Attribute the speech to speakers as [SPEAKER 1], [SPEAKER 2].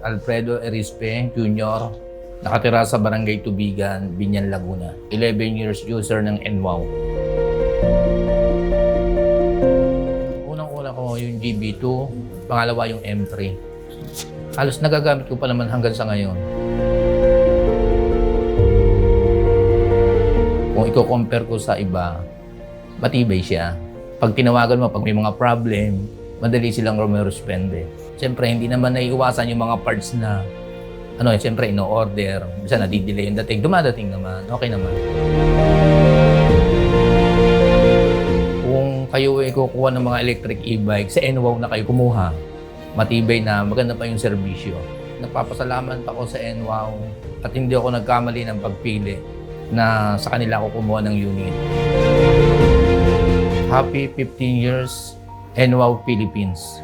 [SPEAKER 1] Alfredo Erispe Jr. Nakatira sa Barangay Tubigan, Binyan, Laguna. 11 years user ng NWOW. Unang-una ko yung GB2, pangalawa yung M3. Halos nagagamit ko pa naman hanggang sa ngayon. Kung i-compare ko sa iba, matibay siya. Pag tinawagan mo, pag may mga problem, madali silang rumeresponde. Siyempre, hindi naman naiiwasan yung mga parts na siyempre, ino-order. Minsan, nadidelay yung dating. Dumadating naman. Okay naman. Kung kayo ay kukuha ng mga electric e-bike, sa NWOW na kayo kumuha. Matibay na, maganda pa yung serbisyo. Nagpapasalamat ako sa NWOW at hindi ako nagkamali ng pagpili na sa kanila ako kumuha ng unit. Happy 15 years, NWOW Philippines.